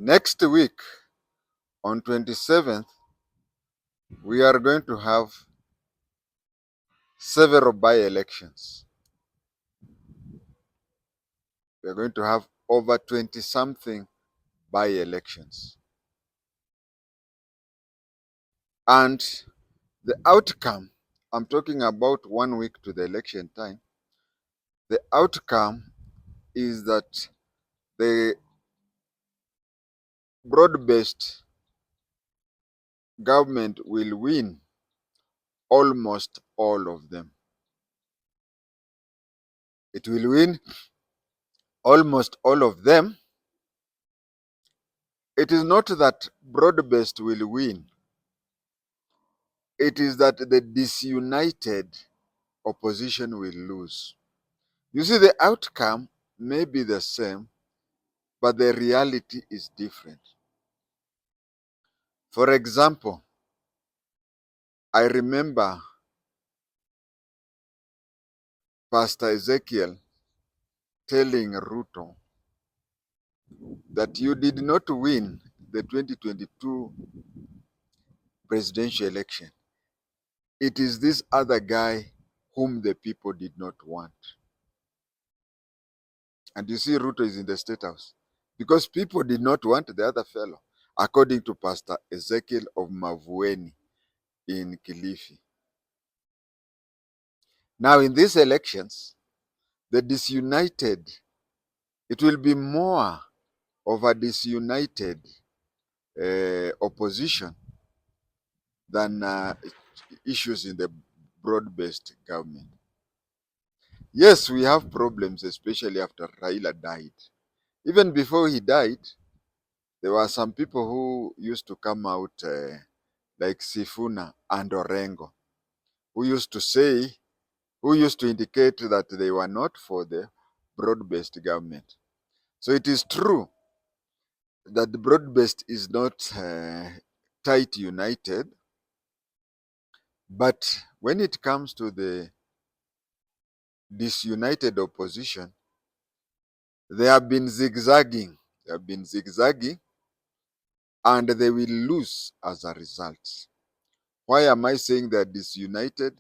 Next week, on 27th, we are going to have several by-elections. We are going to have over 20-something by-elections. And the outcome, I'm talking about 1 week to the election time, the outcome is that the broad-based government will win almost all of them. It will win almost all of them. It is not that broad-based will win. It is that the disunited opposition will lose. You see, the outcome may be the same, but the reality is different. For example, I remember Pastor Ezekiel telling Ruto that you did not win the 2022 presidential election. It is this other guy whom the people did not want. And you see, Ruto is in the State House because people did not want the other fellow, according to Pastor Ezekiel of Mavueni in Kilifi. Now, in these elections, the disunited, it will be more of a disunited opposition than issues in the broad-based government. Yes, we have problems, especially after Raila died. Even before he died, there were some people who used to come out like Sifuna and Orengo, who used to indicate that they were not for the broad-based government. So it is true that the broad-based is not tight united, but when it comes to the disunited opposition, they have been zigzagging. And they will lose as a result. Why am I saying they're disunited?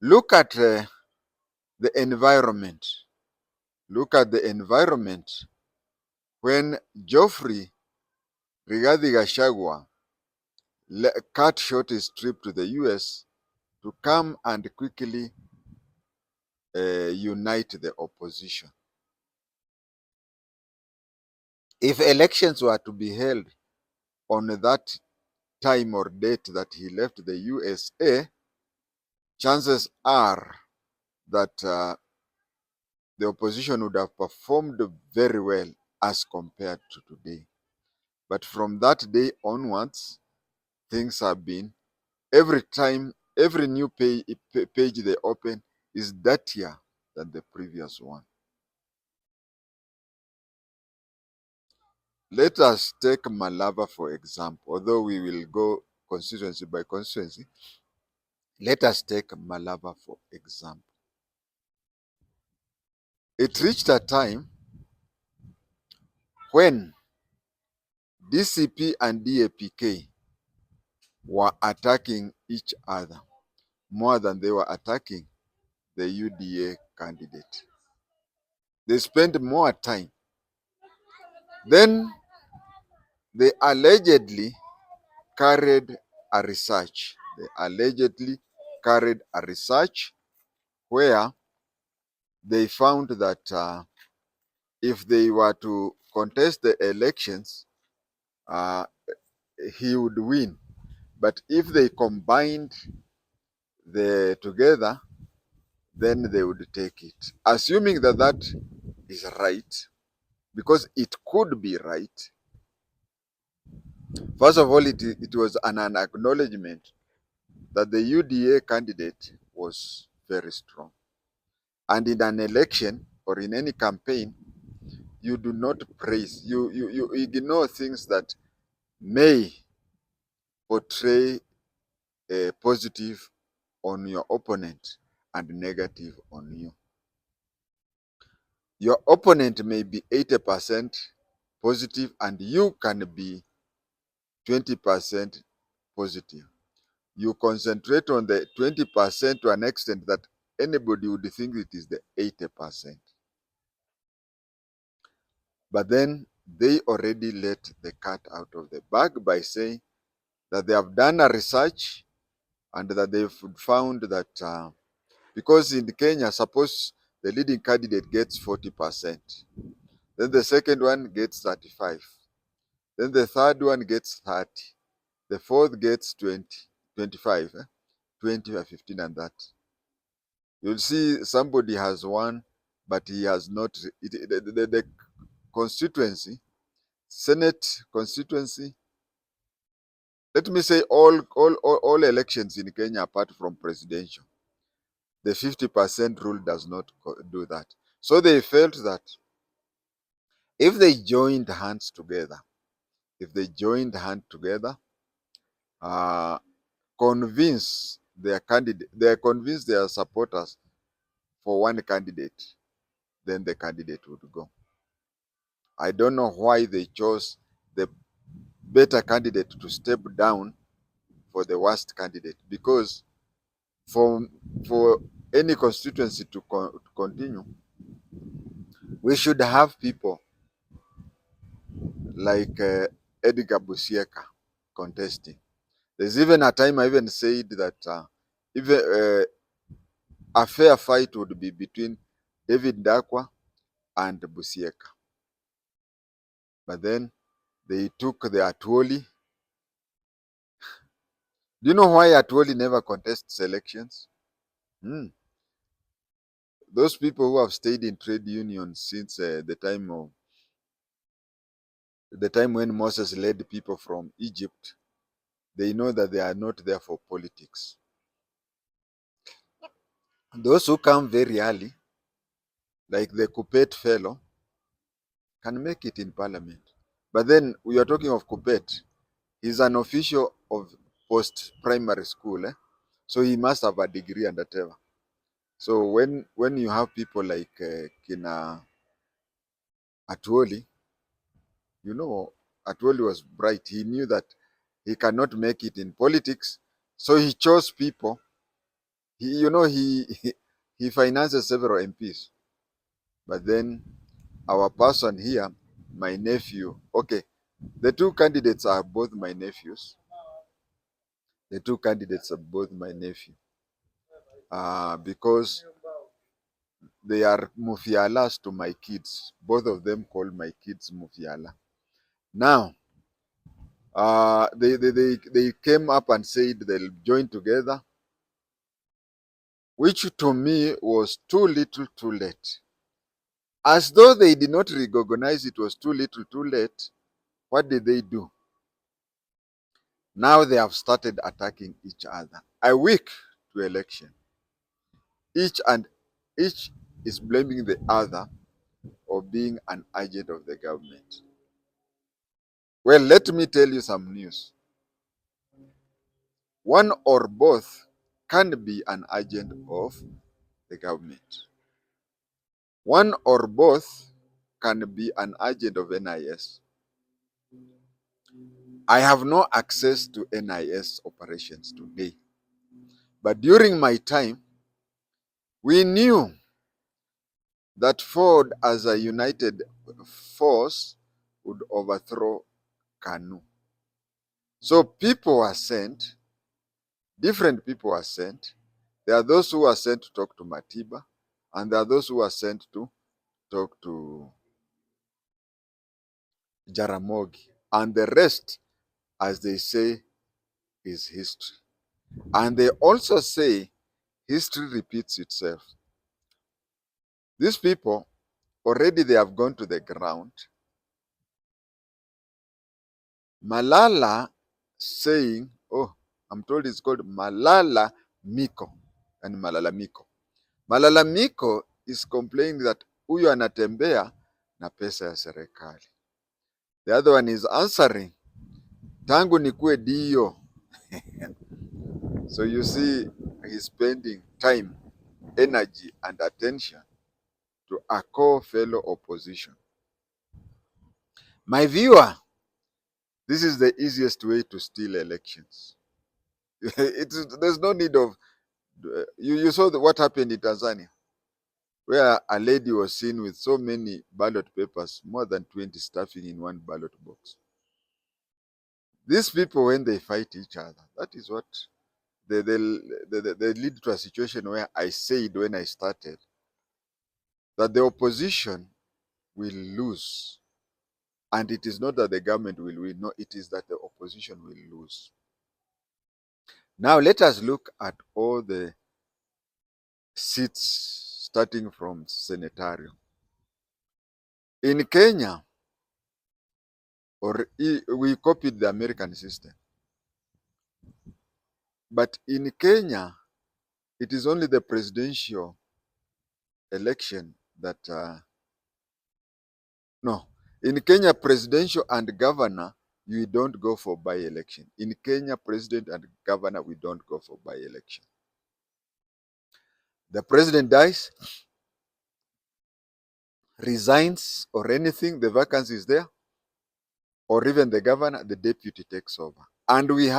Look at the environment. Look at the environment when Geoffrey Rigathi Gachagua cut short his trip to the US to come and quickly unite the opposition. If elections were to be held on that time or date that he left the USA, chances are that the opposition would have performed very well as compared to today. But from that day onwards, things have been, every time, every new page they open is dirtier than the previous one. Let us take Malava, for example. Although we will go constituency by constituency, let us take Malava, for example. It reached a time when DCP and DAPK were attacking each other more than they were attacking the UDA candidate. They spent more time. Then they allegedly carried a research. Where they found that if they were to contest the elections, he would win. But if they combined together, then they would take it. Assuming that that is right, because it could be right. First of all, it was an acknowledgement that the UDA candidate was very strong. And in an election or in any campaign, you do not praise, you ignore things that may portray a positive on your opponent and negative on you. Your opponent may be 80% positive and you can be 20% positive. You concentrate on the 20% to an extent that anybody would think it is the 80%. But then they already let the cat out of the bag by saying that they have done a research and that they've found that because in Kenya, suppose the leading candidate gets 40%, then the second one gets 35, then the third one gets 30, the fourth gets 20, 25, 20 or 15 and that. You'll see somebody has won, but he has not, the constituency, Senate constituency, let me say all elections in Kenya apart from presidential, the 50% rule does not do that. So they felt that if they joined hands together, uh, convince their candidate, they convince their supporters for one candidate, then the candidate would go. I don't know why they chose the better candidate to step down for the worst candidate, because for any constituency to continue, we should have people like Edgar Busieka contesting. There's even a time I even said that even a fair fight would be between David Ndakwa and Busieka. But then they took the Atwoli. Do you know why Atwoli never contests elections? Those people who have stayed in trade unions since the time when Moses led people from Egypt, they know that they are not there for politics. Those who come very early, like the Kuppet fellow, can make it in parliament. But then we are talking of Kuppet. He's an official of post-primary school, so he must have a degree and whatever. So when you have people like Kina Atwoli, you know, Atwoli was bright. He knew that he cannot make it in politics, so he chose people. He finances several MPs. But then our person here, my nephew, okay, the two candidates are both my nephews. Because they are Mufialas to my kids. Both of them call my kids Mufiala. Now, they came up and said they'll join together, which to me was too little too late. As though they did not recognize it was too little too late, what did they do? Now they have started attacking each other. A week to election. Each is blaming the other of being an agent of the government. Well, let me tell you some news. One or both can be an agent of the government. One or both can be an agent of NIS. I have no access to NIS operations today. But during my time, we knew that Ford as a united force would overthrow KANU. So people were sent, different people were sent. There are those who were sent to talk to Matiba, and there are those who were sent to talk to Jaramogi. And the rest, as they say, is history. And they also say history repeats itself. These people, already they have gone to the ground. Malala saying, oh, I'm told it's called Malala Miko and Malala Miko. Malala Miko is complaining that huyu anatembea na pesa ya serikali. The other one is answering, tangu nikue dio. So you see, he's spending time, energy, and attention to a core fellow opposition. My viewer, this is the easiest way to steal elections. There's no need of, you saw what happened in Tanzania, where a lady was seen with so many ballot papers, more than 20 stuffing in one ballot box. These people, when they fight each other, that is what they lead to a situation where I said when I started that the opposition will lose. And it is not that the government will win, no, it is that the opposition will lose. Now let us look at all the seats starting from senatorial. In Kenya, we copied the American system. But in Kenya, it is only the presidential election that, no. In Kenya, presidential and governor, you don't go for by-election. In Kenya, president and governor, we don't go for by-election. The president dies, resigns, or anything, the vacancy is there, or even the governor, the deputy takes over. And we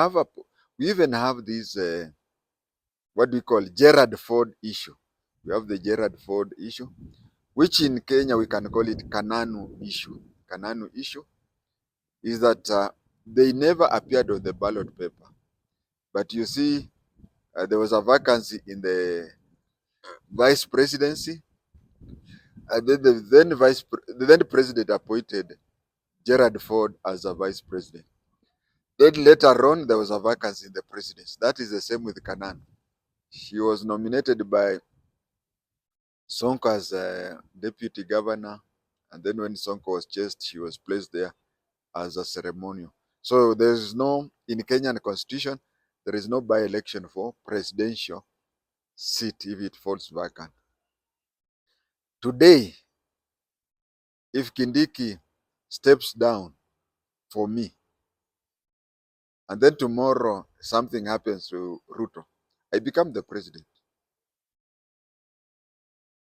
even have this, what we call Gerald Ford issue. We have the Gerald Ford issue, which in Kenya we can call it Kananu issue. Kananu issue is that they never appeared on the ballot paper. But you see, there was a vacancy in the vice presidency. And then the then president appointed Gerald Ford as a vice president. Then later on, there was a vacancy in the presidency. That is the same with Kananu. She was nominated by Sonko as a deputy governor. And then when Sonko was chased, she was placed there as a ceremonial. So there is no, in Kenyan constitution, there is no by-election for presidential seat if it falls vacant. Today, if Kindiki steps down for me, and then tomorrow something happens to Ruto, I become the president.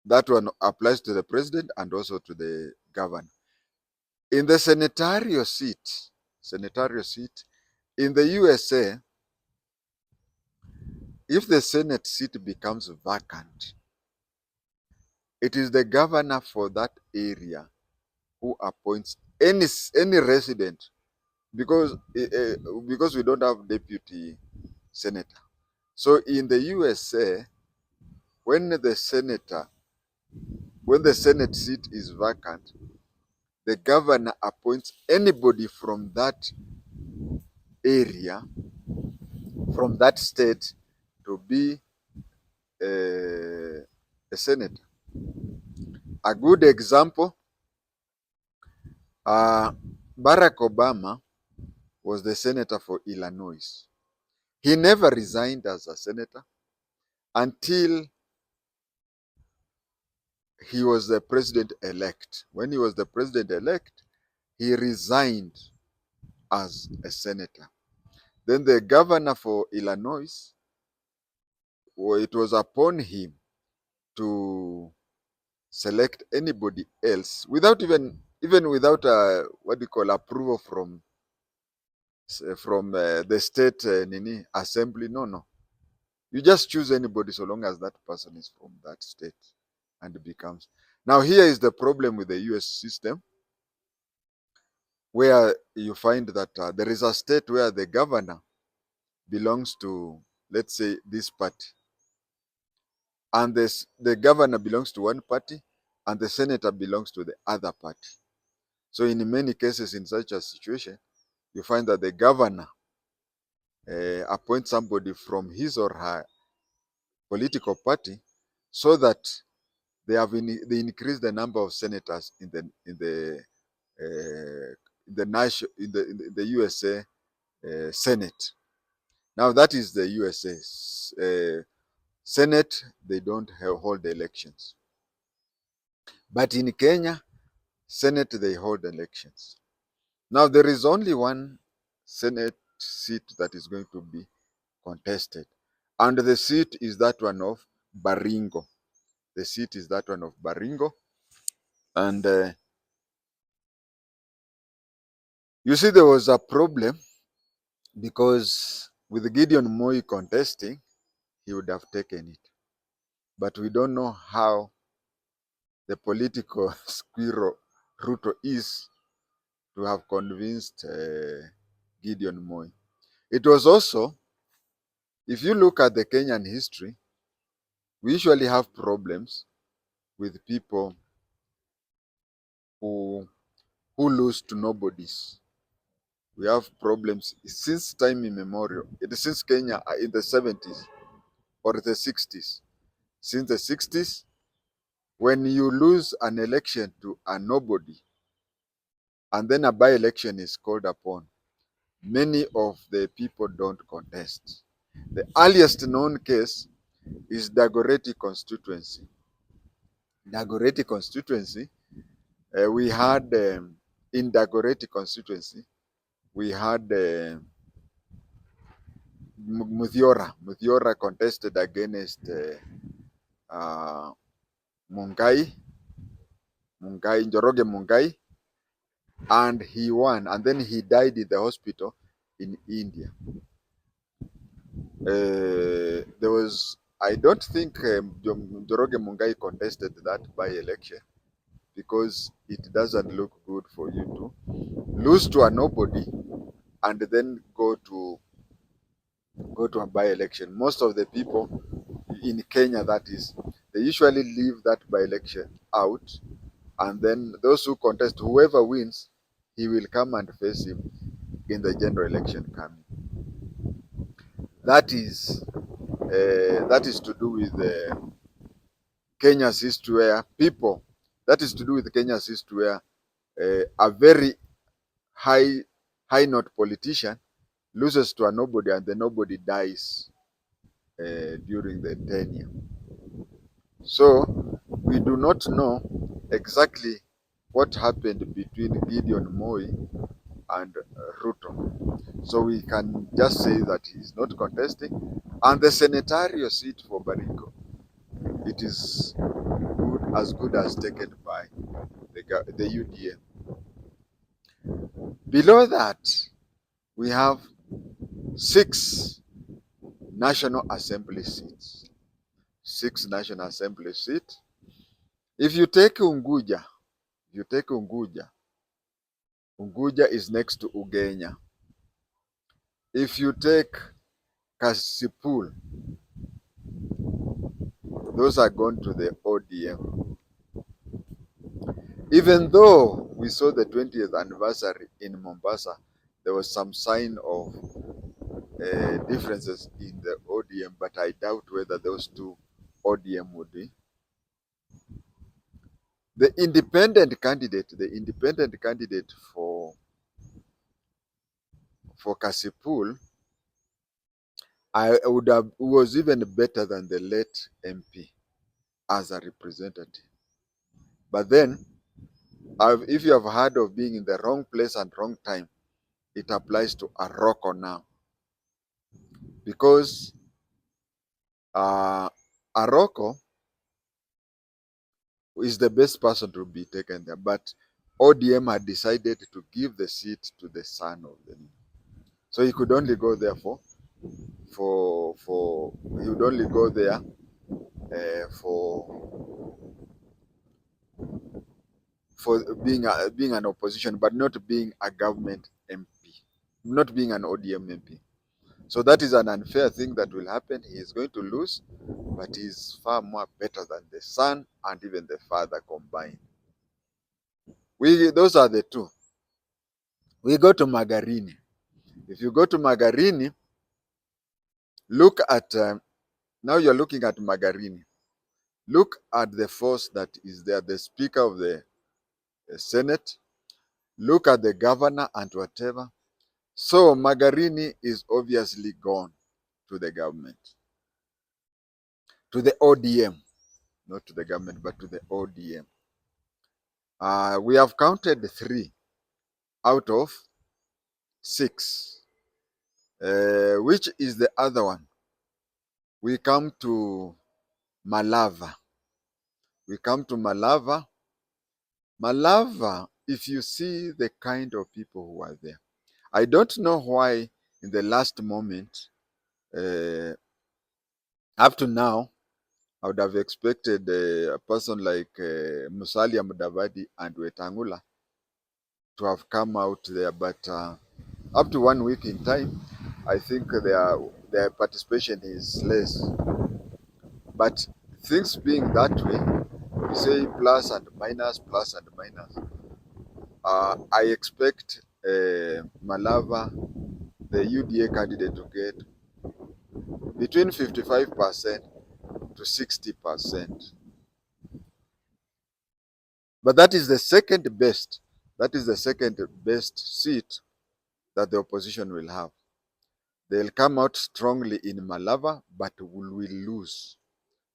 That one applies to the president and also to the governor. In the senatorial seat in the USA, if the Senate seat becomes vacant, it is the governor for that area who appoints any resident, because we don't have deputy senator. So in the USA, when the Senate seat is vacant, the governor appoints anybody from that area, from that state, to be a senator. A good example, Barack Obama was the senator for Illinois. He never resigned as a senator until he was the president-elect. When he was the president-elect, he resigned as a senator. Then the governor for Illinois, it was upon him to select anybody else without even without what we call approval from the state assembly. No. You just choose anybody so long as that person is from that state and becomes. Now here is the problem with the US system, where you find that there is a state where the governor belongs to, let's say, this party, and the governor belongs to one party and the senator belongs to the other party. So in many cases in such a situation, you find that the governor appoints somebody from his or her political party, so that they increase the number of senators in the USA Senate. Now that is the USA Senate. They don't hold elections, but in Kenya Senate they hold elections. Now there is only one Senate seat that is going to be contested, and the seat is that one of Baringo. The seat is that one of Baringo, and You see, there was a problem because with Gideon Moi contesting, he would have taken it. But we don't know how the political squirrel Ruto is to have convinced Gideon Moi. It was also, if you look at the Kenyan history, we usually have problems with people who lose to nobodies. We have problems since time immemorial. It is since Kenya in the 70s or the 60s. Since the 60s, when you lose an election to a nobody and then a by-election is called upon, many of the people don't contest. The earliest known case is Dagoretti constituency. Dagoretti constituency, we had in Dagoretti constituency, we had Muthiora contested against Njoroge Mungai, and he won, and then he died in the hospital in India. There was, I don't think Njoroge Mungai contested that by-election because it doesn't look good for you to lose to a nobody and then go to a by-election. Most of the people in Kenya, that is, they usually leave that by-election out, and then those who contest, whoever wins, he will come and face him in the general election coming. That is to do with Kenya's history, where people, that is to do with Kenya's history, where a very high note politician loses to a nobody and the nobody dies during the tenure. So we do not know exactly what happened between Gideon Moi and Ruto. So we can just say that he is not contesting. And the senatorial seat for Baringo, it is as good as taken by the UDA. Below that, we have 6 National Assembly seats. 6 National Assembly seats. If you take Unguja, Unguja is next to Ugenya. If you take Kasipul, those are gone to the ODM. Even though we saw the 20th anniversary in Mombasa, there was some sign of differences in the ODM, but I doubt whether those two ODM would be. The independent candidate for Kasipul, was even better than the late MP as a representative. But then, if you have heard of being in the wrong place and wrong time, it applies to Aroko now. Because Aroko is the best person to be taken there, but ODM had decided to give the seat to the son of the leader. So he could only go there he would only go there for being an opposition, but not being a government MP, not being an ODM MP. So that is an unfair thing that will happen. He is going to lose, but he is far more better than the son and even the father combined. Those are the two. We go to Magarini. If you go to Magarini, look at, now you're looking at Magarini. Look at the force that is there, the Speaker of the Senate. Look at the governor and whatever. So Magarini is obviously gone to the government, to the ODM, not to the government, but to the ODM. We have counted 3 out of 6. Which is the other one? We come to Malava. Malava if you see the kind of people who are there, I don't know why in the last moment, up to now, I would have expected a person like Musalia Mudavadi and Wetangula to have come out there, but up to 1 week in time, I think their participation is less. But things being that way, we say plus and minus. I expect Malava, the UDA candidate, to get between 55% to 60%. But that is the second best. That is the second best seat that the opposition will have. They'll come out strongly in Malava, but will lose.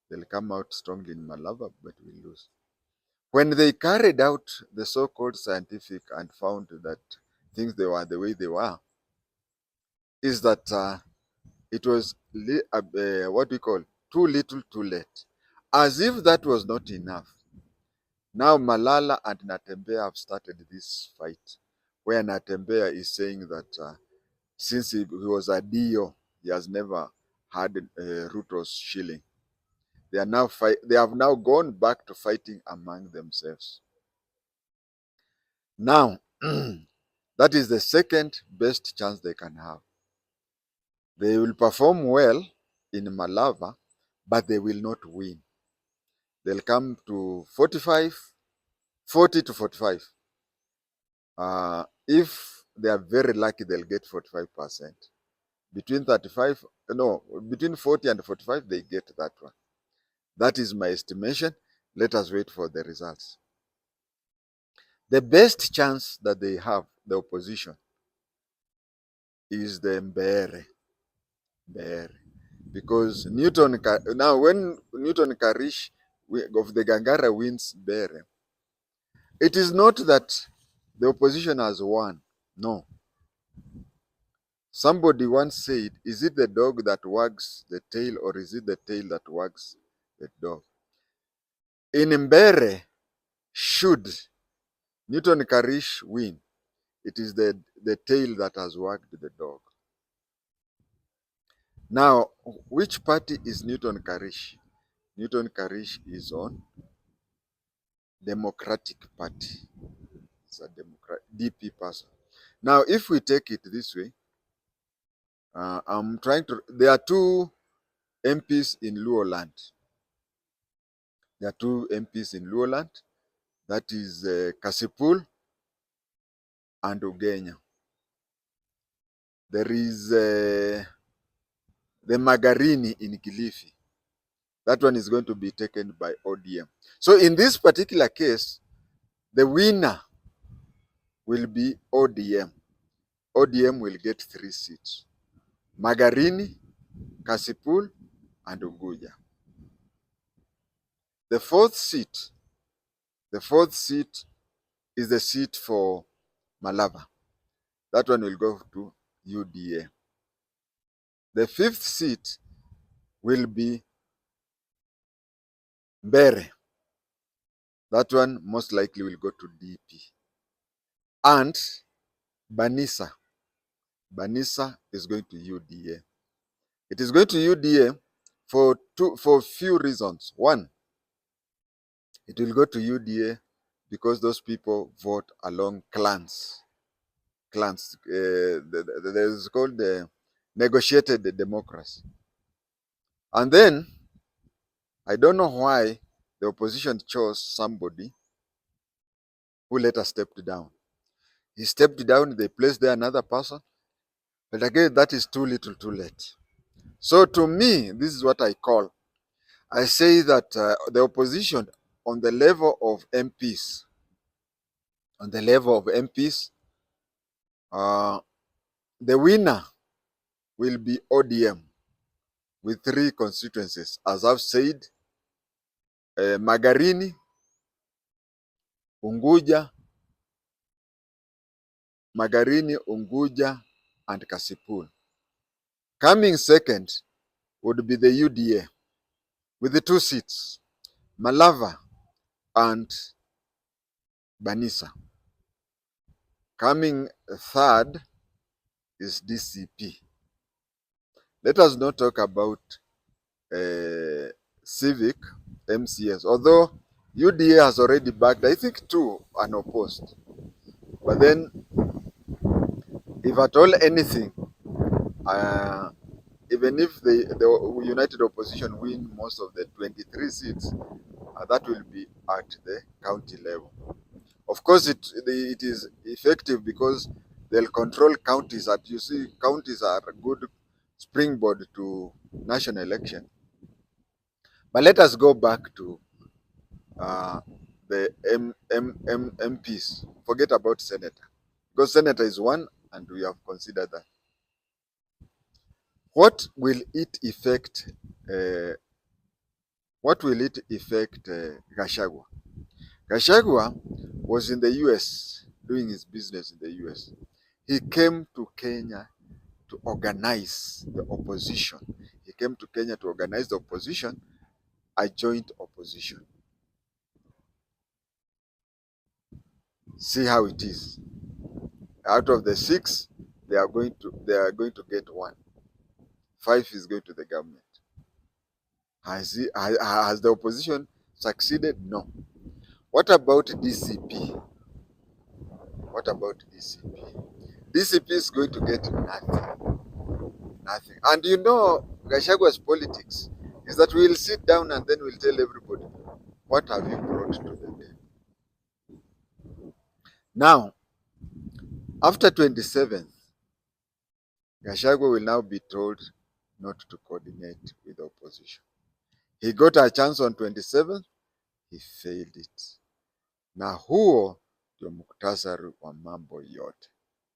They'll come out strongly in Malava, but will lose. When they carried out the so-called scientific and found that things they were the way they were, is that it was what we call too little, too late. As if that was not enough. Now Malala and Natembeya have started this fight, where Natembeya is saying that since he was a Dio, he has never had Ruto's shilling. They are now They have now gone back to fighting among themselves. Now, that is the second best chance they can have. They will perform well in Malava, but they will not win. They'll come to 40 to 45. If they are very lucky, they'll get 45%. Between 40 and 45, they get that one. That is my estimation. Let us wait for the results. The best chance that they have, the opposition, is the Mbeere. Because now when Newton Karish of the Gangara wins Mbeere, it is not that the opposition has won. No. Somebody once said, is it the dog that wags the tail or is it the tail that wags the dog? In Mbeere, should Newton Karish win, it is the tail that has wagged the dog. Now, which party is Newton Karish? Newton Karish is on Democratic Party. It's a DP person. Now, if we take it this way, there are two MPs in Luoland. There are two MPs in Luoland. That is Kasipul and Ugenya. There is the Magarini in Kilifi. That one is going to be taken by ODM. So in this particular case, the winner will be ODM. ODM will get 3 seats. Magarini, Kasipul, and Unguja. The fourth seat is the seat for Malava. That one will go to UDA. The fifth seat will be Mbeere. That one most likely will go to DP. And Banisa is going to UDA. It is going to UDA for few reasons. One, it will go to UDA because those people vote along clans. There's called the negotiated democracy. And then, I don't know why the opposition chose somebody who later stepped down. He stepped down, they placed there another person. But again, that is too little, too late. So to me, this is what I call. I say that the opposition on the level of MPs, the winner will be ODM with 3 constituencies. As I've said, Magarini, Unguja, and Kasipul. Coming second would be the UDA with the 2 seats, Malava and Banisa. Coming third is DCP. Let us not talk about civic MCS, although UDA has already backed, I think, 2 unopposed. But then, if at all anything, even if the united opposition win most of the 23 seats, that will be at the county level. Of course, it is effective because they'll control counties. That you see, counties are a good springboard to national election. But let us go back to the MPs. Forget about senator, because senator is one, and we have considered that. What will it affect? Gachagua? Gachagua was in the US doing his business in the US. He came to Kenya to organize the opposition. He came to Kenya to organize the opposition, a joint opposition. See how it is. Out of the 6, they are going to get 1. 5 is going to the government. Has the opposition succeeded? No. What about DCP? What about DCP? DCP is going to get nothing. Nothing. And you know, Gashagua's politics is that we'll sit down and then we'll tell everybody, what have you brought to the table? Now, after 27th, Gachagua will now be told not to coordinate with the opposition. He got a chance on 27th, he failed it. Na huo ndio muktasari wa mambo yote.